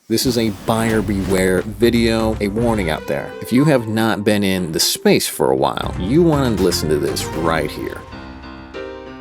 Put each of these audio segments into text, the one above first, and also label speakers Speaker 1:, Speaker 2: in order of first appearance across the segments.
Speaker 1: This is a buyer beware video, a warning out there. If you have not been in the space for a while, you want to listen to this right here.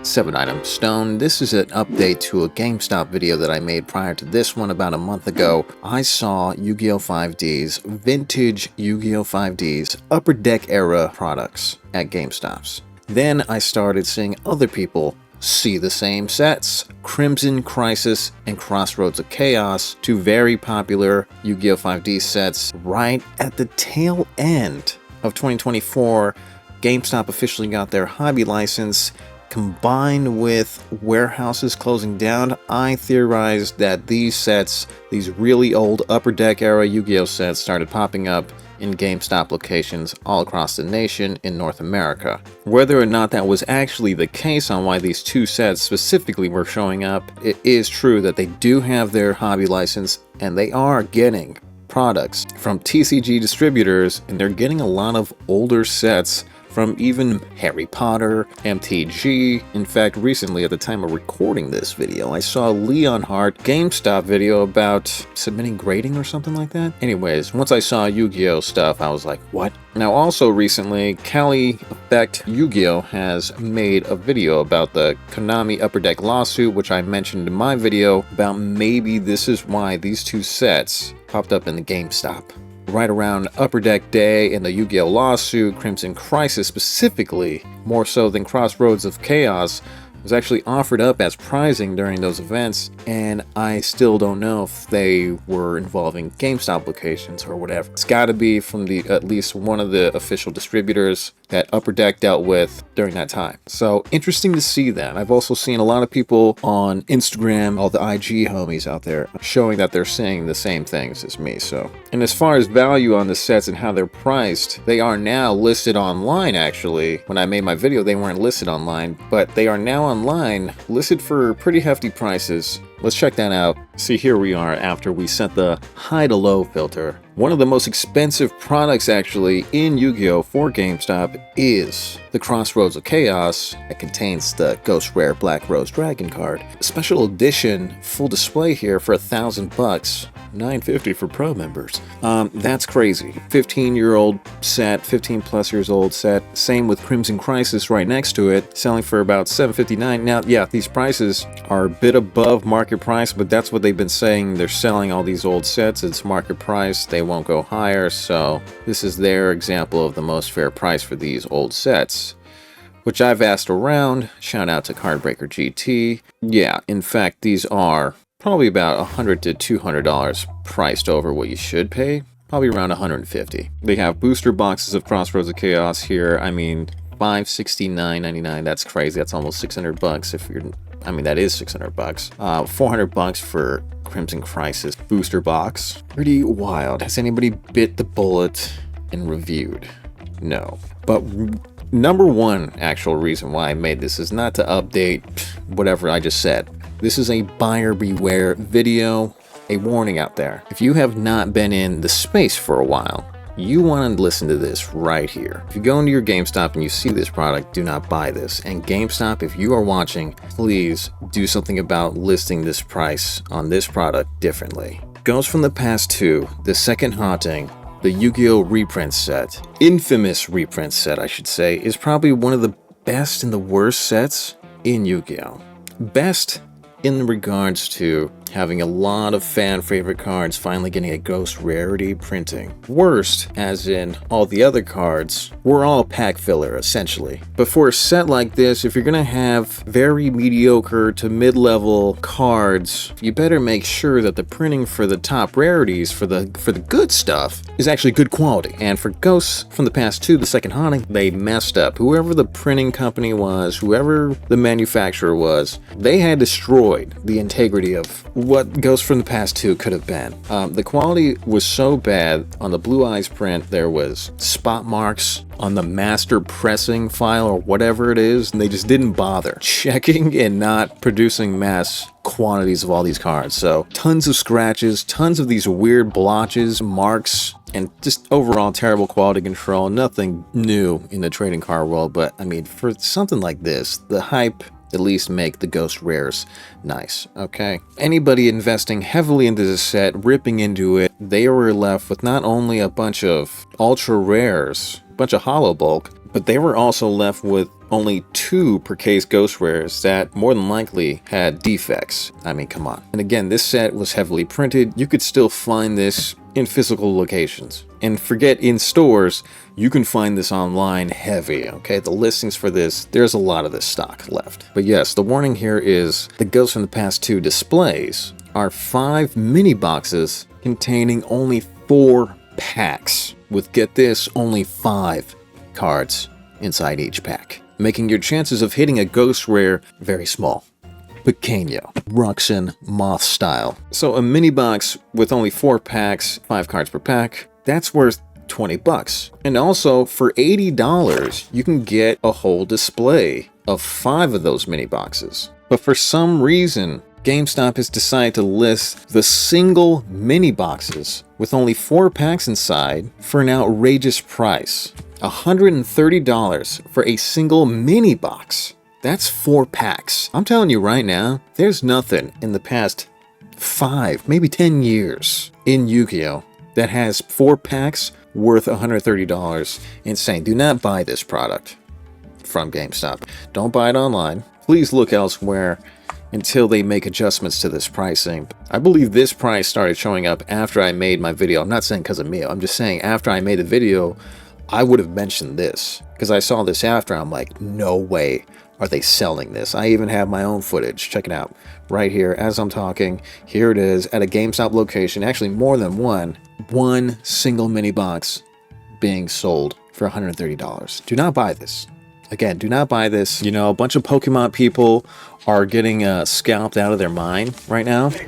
Speaker 1: 7 Item Stone. This is an update to a GameStop video that I made prior to this one about a month ago. I saw Yu-Gi-Oh! 5Ds, vintage Yu-Gi-Oh! 5Ds, Upper Deck era products at GameStops. Then I started seeing other people see the same sets. Crimson Crisis and Crossroads of Chaos, two very popular Yu-Gi-Oh! 5D sets. Right at the tail end of 2024, GameStop officially got their hobby license. Combined with warehouses closing down, I theorized that these sets, these really old Upper Deck era Yu-Gi-Oh! Sets, started popping up in GameStop locations all across the nation in North America. Whether or not that was actually the case on why these two sets specifically were showing up, it is true that they do have their hobby license and they are getting products from TCG distributors, and they're getting a lot of older sets from even Harry Potter, MTG. In fact, recently at the time of recording this video, I saw a Leon Hart GameStop video about submitting grading or something like that. Anyways, once I saw Yu-Gi-Oh! Stuff, I was like, what? Now also recently, Cali Effect Yu-Gi-Oh! Has made a video about the Konami Upper Deck lawsuit, which I mentioned in my video about maybe this is why these two sets popped up in the GameStop. Right around Upper Deck Day and the Yu-Gi-Oh! Lawsuit, Crimson Crisis specifically, more so than Crossroads of Chaos, was actually offered up as prizing during those events, and I still don't know if they were involving GameStop locations or whatever. It's got to be from at least one of the official distributors that Upper Deck dealt with during that time. So interesting to see that. I've also seen a lot of people on Instagram, all the IG homies out there, showing that they're saying the same things as me. So, and as far as value on the sets and how they're priced, they are now listed online. Actually, when I made my video, they weren't listed online, but they are now online, listed for pretty hefty prices. Let's check that out. See, here we are after we set the high to low filter. One of the most expensive products actually in Yu-Gi-Oh! For GameStop is the Crossroads of Chaos. It contains the Ghost Rare Black Rose Dragon card. Special edition, full display here for $1,000. $950 for pro members. That's crazy. 15-year-old set, 15 plus years old set. Same with Crimson Crisis right next to it, selling for about $759. Now, yeah, these prices are a bit above market price, but that's what they've been saying. They're selling all these old sets. It's market price. They won't go higher. So this is their example of the most fair price for these old sets, which I've asked around. Shout out to Cardbreaker GT. Yeah, in fact, these are probably about $100 to $200 priced over what you should pay. Probably around $150. They have booster boxes of Crossroads of Chaos here. I mean, $569.99. That's crazy. That's almost $600 if you're. I mean, that is $600. $400 for Crimson Crisis booster box. Pretty wild. Has anybody bit the bullet and reviewed? No. But number one actual reason why I made this is not to update whatever I just said. This is a buyer beware video, a warning out there. If you have not been in the space for a while, you want to listen to this right here. If you go into your GameStop and you see this product, do not buy this. And GameStop, if you are watching, please do something about listing this price on this product differently. Goes from the past to the second haunting. The Yu-Gi-Oh! Reprint set, infamous reprint set I should say, is probably one of the best and the worst sets in Yu-Gi-Oh! Best in regards to having a lot of fan favorite cards finally getting a ghost rarity printing. Worst, as in all the other cards, were all pack filler essentially. But for a set like this, if you're gonna have very mediocre to mid-level cards, you better make sure that the printing for the top rarities, for the good stuff, is actually good quality. And for Ghosts from the Past 2, the second haunting, they messed up. Whoever the printing company was, whoever the manufacturer was, they had destroyed the integrity of what Ghosts from the Past 2 could have been. The quality was so bad. On the Blue Eyes print, there was spot marks on the master pressing file or whatever it is, and they just didn't bother checking and not producing mass quantities of all these cards. So tons of scratches, tons of these weird blotches, marks, and just overall terrible quality control. Nothing new in the trading card world, but I mean, for something like this, the hype at least make the ghost rares nice, okay? Anybody investing heavily into this set, ripping into it, they were left with not only a bunch of ultra rares, a bunch of hollow bulk, but they were also left with only 2 per case ghost rares that more than likely had defects. I mean, come on. And again, this set was heavily printed. You could still find this in physical locations. And forget in stores, you can find this online heavy, okay? The listings for this, there's a lot of this stock left. But yes, the warning here is the Ghosts from the Past 2 displays are 5 mini boxes containing only 4 packs, with, get this, only 5 cards inside each pack, making your chances of hitting a ghost rare very small. Pequeño, Ruxin Moth style. So a mini box with only 4 packs, 5 cards per pack, that's worth 20 bucks. And also for $80, you can get a whole display of 5 of those mini boxes. But for some reason, GameStop has decided to list the single mini boxes with only 4 packs inside for an outrageous price. $130 for a single mini box. That's 4 packs. I'm telling you right now, there's nothing in the past 5, maybe 10 years in Yu-Gi-Oh! That has 4 packs worth $130. Insane. Do not buy this product from GameStop. Don't buy it online. Please look elsewhere until they make adjustments to this pricing. I believe this price started showing up after I made my video. I'm not saying because of me. I'm just saying after I made the video, I would have mentioned this because I saw this after. I'm like, no way are they selling this. I even have my own footage. Check it out right here as I'm talking. Here it is at a GameStop location, actually more than one single mini box being sold for $130. Do not buy this. Again, do not buy this. You know, a bunch of Pokemon people are getting scalped out of their mind right now.
Speaker 2: Takes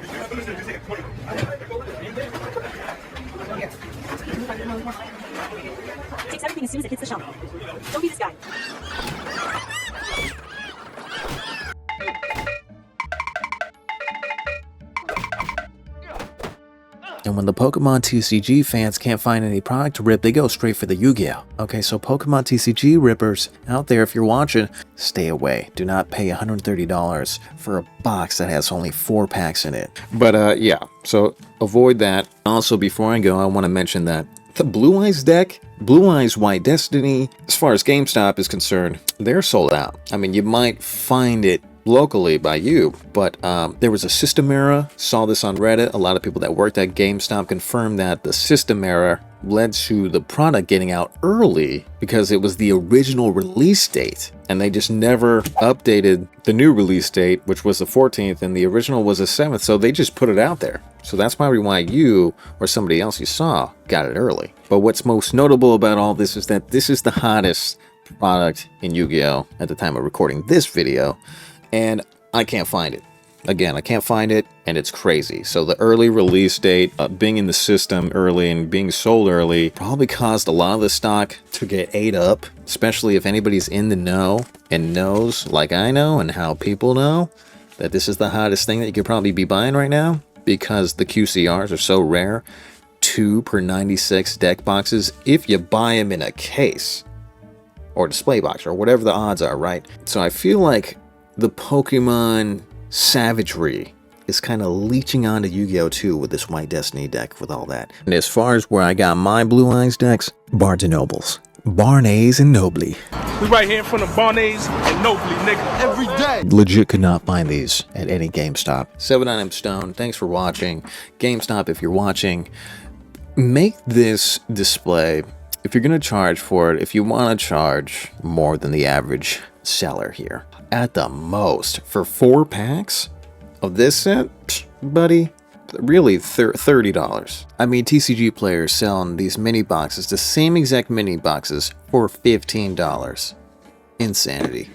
Speaker 2: everything as soon as it hits the shelf. Don't be this guy.
Speaker 1: And when the Pokemon TCG fans can't find any product to rip, they go straight for the Yu-Gi-Oh! Okay, so Pokemon TCG rippers out there, if you're watching, stay away. Do not pay $130 for a box that has only 4 packs in it. But yeah, so avoid that. Also, before I go, I want to mention that the Blue Eyes deck, Blue Eyes White Destiny, as far as GameStop is concerned, they're sold out. I mean, you might find it locally by you, but there was a system error. Saw this on Reddit. A lot of people that worked at GameStop confirmed that the system error led to the product getting out early because it was the original release date, and they just never updated the new release date, which was the 14th, and the original was the 7th, so they just put it out there. So that's probably why you or somebody else you saw got it early. But what's most notable about all this is that this is the hottest product in Yu-Gi-Oh! At the time of recording this video, and I can't find it. Again, I can't find it, and it's crazy. So the early release date, being in the system early and being sold early, probably caused a lot of the stock to get ate up, especially if anybody's in the know and knows, like I know and how people know, that this is the hottest thing that you could probably be buying right now because the QCRs are so rare. 2 per 96 deck boxes if you buy them in a case or display box or whatever the odds are, right? So I feel like the Pokemon savagery is kind of leeching onto Yu-Gi-Oh! 2 with this White Destiny deck with all that. And as far as where I got my Blue Eyes decks, Barnes & Nobles. Barnes and Nobly.
Speaker 3: We right here in front of Barnes and Nobly, nigga. Every day.
Speaker 1: Legit could not find these at any GameStop. 7 Stone, thanks for watching. GameStop, if you're watching, make this display, if you're going to charge for it, if you want to charge more than the average seller here, at the most, for 4 packs of this set, buddy, really $30. I mean, TCG players selling these mini boxes, the same exact mini boxes, for $15. Insanity.